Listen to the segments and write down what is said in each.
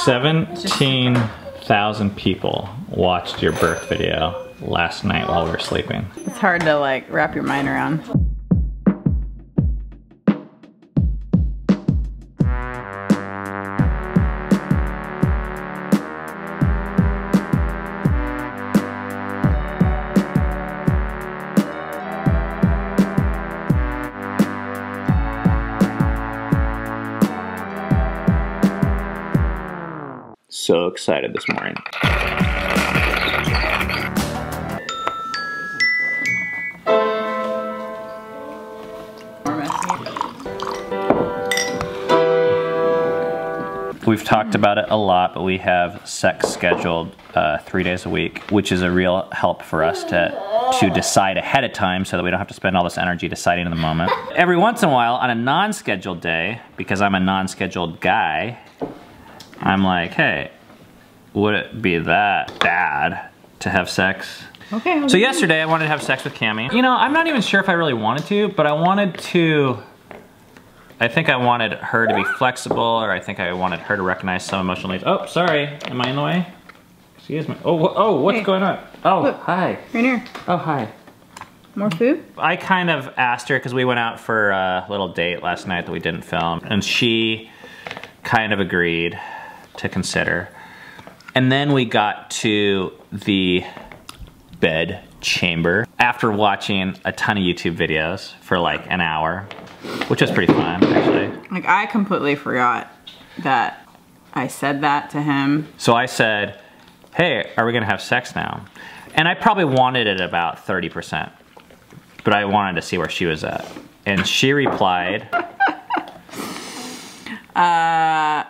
17,000 people watched your birth video last night while we were sleeping. It's hard to like wrap your mind around. So excited this morning. We've talked about it a lot, but we have sex scheduled 3 days a week, which is a real help for us to decide ahead of time so that we don't have to spend all this energy deciding in the moment. Every once in a while, on a non-scheduled day, because I'm a non-scheduled guy, I'm like, hey, would it be that bad to have sex? Okay. So yesterday I wanted to have sex with Cammie. You know, I'm not even sure if I really wanted to, but I think I wanted her to be flexible, or I think I wanted her to recognize some emotional needs. Oh, sorry, am I in the way? Excuse me. Oh, what's going on? Oh, look, hi. Rainier. Oh, hi. More food? I kind of asked her, because we went out for a little date last night that we didn't film, and she kind of agreed to consider. And then we got to the bed chamber after watching a ton of YouTube videos for like an hour, which was pretty fun, actually. Like, I completely forgot that I said that to him. So I said, hey, are we gonna have sex now? And I probably wanted it about 30%, but I wanted to see where she was at. And she replied, oh,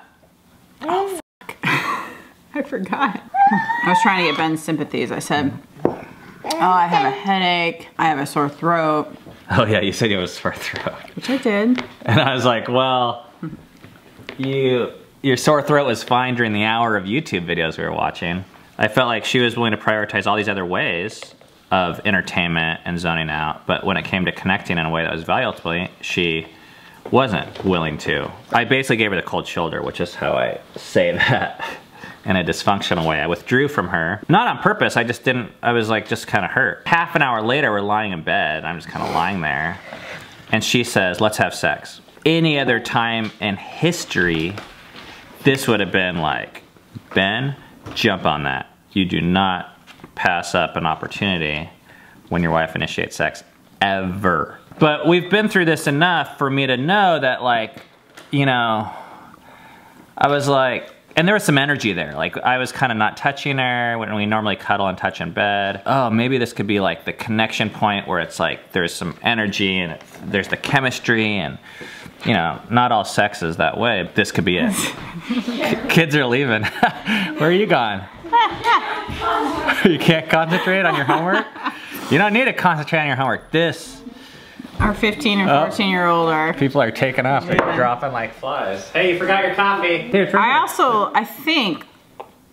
fuck. I forgot. I was trying to get Ben's sympathies. I said, oh, I have a headache. I have a sore throat. oh yeah, you said you have a sore throat. Which I did. And I was like, well, your sore throat was fine during the hour of YouTube videos we were watching. I felt like she was willing to prioritize all these other ways of entertainment and zoning out, but when it came to connecting in a way that was valuable to me, she wasn't willing to. I basically gave her the cold shoulder, which is how I say that in a dysfunctional way. I withdrew from her. Not on purpose, I was like just kind of hurt. Half an hour later, we're lying in bed. I'm just kind of lying there. And she says, let's have sex. Any other time in history, this would have been like, Ben, jump on that. You do not pass up an opportunity when your wife initiates sex, ever. But we've been through this enough for me to know that, like, you know, I was like, and there was some energy there. Like, I was kind of not touching her when we normally cuddle and touch in bed. Oh, maybe this could be like the connection point where it's like there's some energy and there's the chemistry, and, you know, not all sex is that way. This could be it. Kids are leaving. Where are you going? You can't concentrate on your homework? You don't need to concentrate on your homework. Our 15 or 14-year-old are... People are taking off. They're dropping like flies. Hey, you forgot your coffee. Here, I think,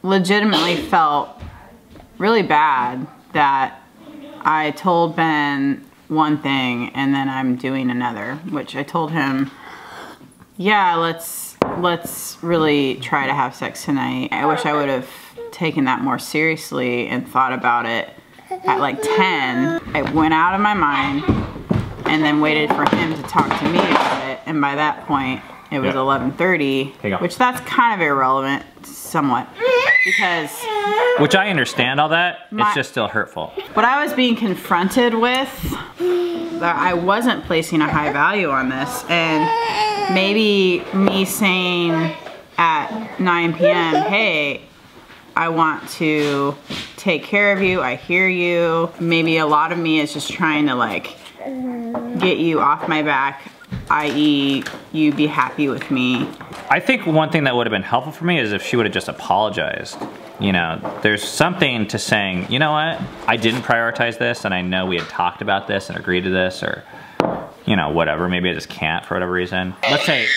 legitimately felt really bad that I told Ben one thing and then I'm doing another, which I told him, yeah, let's really try to have sex tonight. I wish I would have taken that more seriously and thought about it at like 10. It went out of my mind and then waited for him to talk to me about it. And by that point, it was 11:30, which that's kind of irrelevant, somewhat, because... Which I understand all that, it's just still hurtful. What I was being confronted with, that I wasn't placing a high value on this, and maybe me saying at 9 p.m., hey, I want to take care of you, I hear you. Maybe a lot of me is just trying to like get you off my back, i.e. you be happy with me. I think one thing that would have been helpful for me is if she would have just apologized. You know, there's something to saying, you know what, I didn't prioritize this and I know we had talked about this and agreed to this, or, you know, whatever, maybe I just can't for whatever reason. Let's say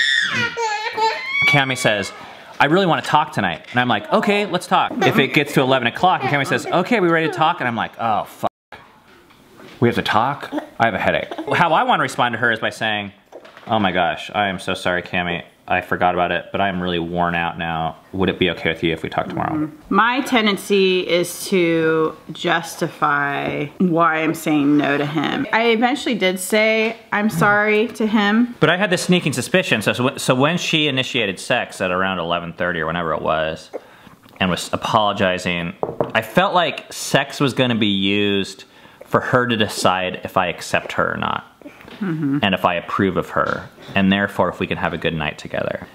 Cammie says, I really want to talk tonight. And I'm like, okay, let's talk. If it gets to 11 o'clock and Cammie says, okay, we ready to talk? And I'm like, oh, fuck. We have to talk? I have a headache. How I want to respond to her is by saying, oh my gosh, I am so sorry, Cammie. I forgot about it, but I'm really worn out now. Would it be okay with you if we talk tomorrow? My tendency is to justify why I'm saying no to him. I eventually did say I'm sorry to him. But I had this sneaking suspicion. So when she initiated sex at around 11:30 or whenever it was, and was apologizing, I felt like sex was gonna be used for her to decide if I accept her or not. And if I approve of her, and therefore if we can have a good night together.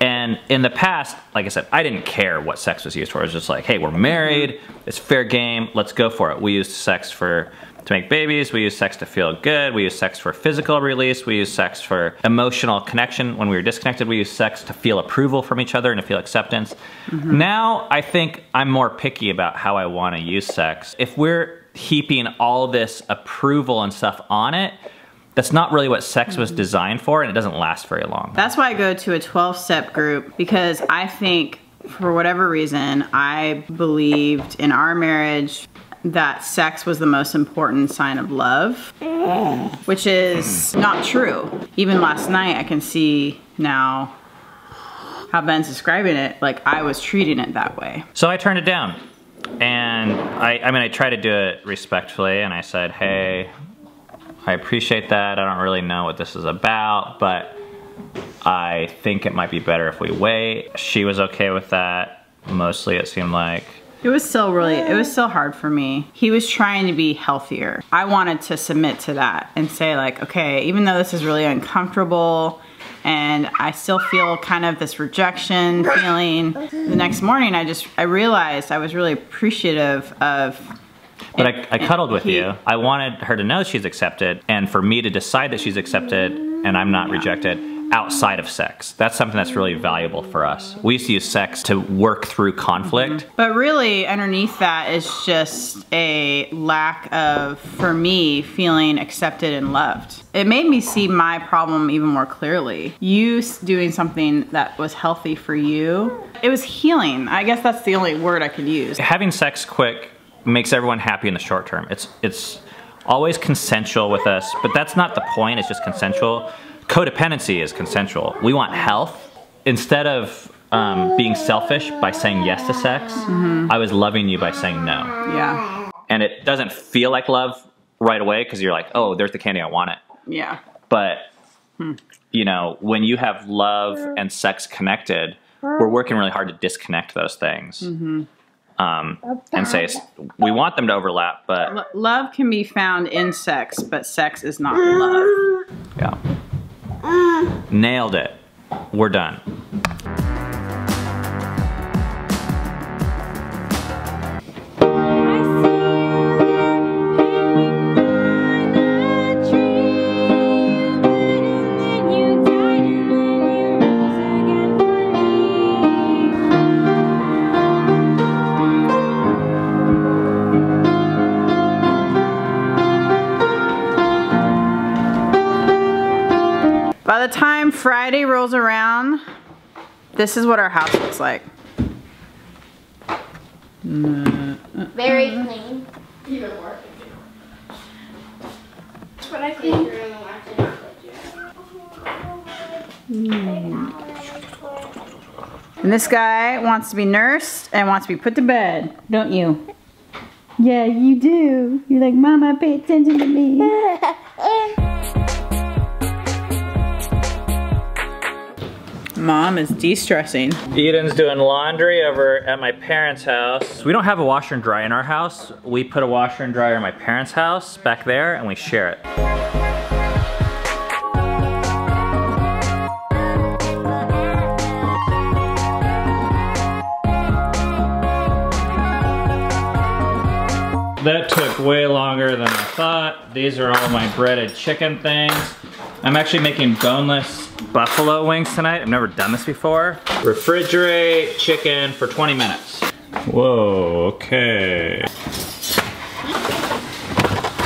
And in the past, like I said, I didn't care what sex was used for. It was just like, hey, we're married, it's fair game, let's go for it. We used sex to make babies, we used sex to feel good, we used sex for physical release, we used sex for emotional connection. When we were disconnected, we used sex to feel approval from each other and to feel acceptance. Now, I think I'm more picky about how I wanna use sex. If we're heaping all this approval and stuff on it, that's not really what sex was designed for, and it doesn't last very long. That's why I go to a 12-step group, because I think, for whatever reason, I believed in our marriage that sex was the most important sign of love, which is not true. Even last night, I can see now how Ben's describing it, like I was treating it that way. So I turned it down, and I tried to do it respectfully, and I said, hey, I appreciate that. I don't really know what this is about, but I think it might be better if we wait. She was okay with that. Mostly it seemed like. It was still hard for me. He was trying to be healthier. I wanted to submit to that and say like, okay, even though this is really uncomfortable and I still feel kind of this rejection feeling, the next morning I realized I was really appreciative of. But I cuddled with you. I wanted her to know she's accepted, and for me to decide that she's accepted and I'm not rejected outside of sex. That's something that's really valuable for us. We used to use sex to work through conflict. But really, underneath that is just a lack of, for me, feeling accepted and loved. It made me see my problem even more clearly. You doing something that was healthy for you, it was healing. I guess that's the only word I could use. Having sex quick makes everyone happy in the short term. It's always consensual with us, but that's not the point, it's just consensual. Codependency is consensual. We want health. Instead of being selfish by saying yes to sex, I was loving you by saying no. Yeah. And it doesn't feel like love right away because you're like, oh, there's the candy, I want it. Yeah. But, you know, when you have love and sex connected, we're working really hard to disconnect those things. And say we want them to overlap, but love can be found in sex, but sex is not love. Yeah. Nailed it. We're done. By the time Friday rolls around, this is what our house looks like. Very clean. Even more. But I think you're in the And this guy wants to be nursed and wants to be put to bed, don't you? Yeah, you do. You're like, Mama, pay attention to me. Mom is de-stressing. Eden's doing laundry over at my parents' house. We don't have a washer and dryer in our house. We put a washer and dryer in my parents' house back there and we share it. That took way longer than I thought. These are all my breaded chicken things. I'm actually making boneless buffalo wings tonight. I've never done this before. Refrigerate chicken for 20 minutes. Whoa, okay.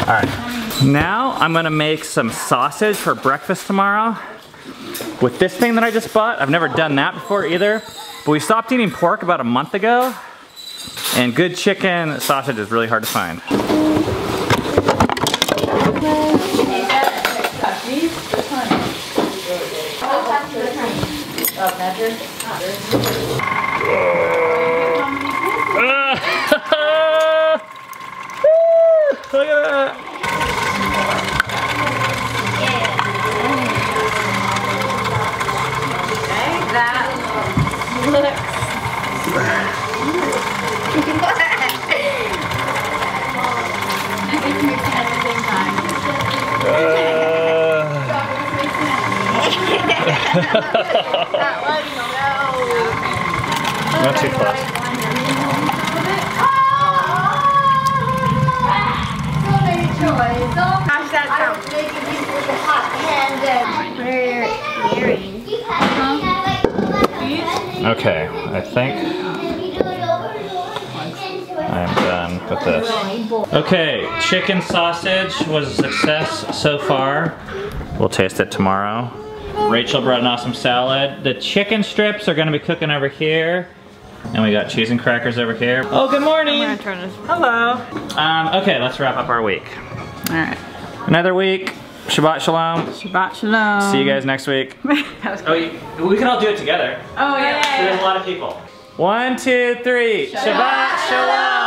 All right, now I'm gonna make some sausage for breakfast tomorrow with this thing that I just bought. I've never done that before either, but we stopped eating pork about a month ago, and good chicken sausage is really hard to find. Look at that. Not too close. How's that sound? Okay, I think I'm done with this. Okay, chicken sausage was a success so far. We'll taste it tomorrow. Rachel brought an awesome salad. The chicken strips are gonna be cooking over here. And we got cheese and crackers over here. Oh, good morning. I'm gonna turn this. Hello. Okay, let's wrap up our week. All right. Another week. Shabbat shalom. Shabbat shalom. See you guys next week. Oh, we can all do it together. Oh yeah. There's a lot of people. 1, 2, 3. Shabbat shalom.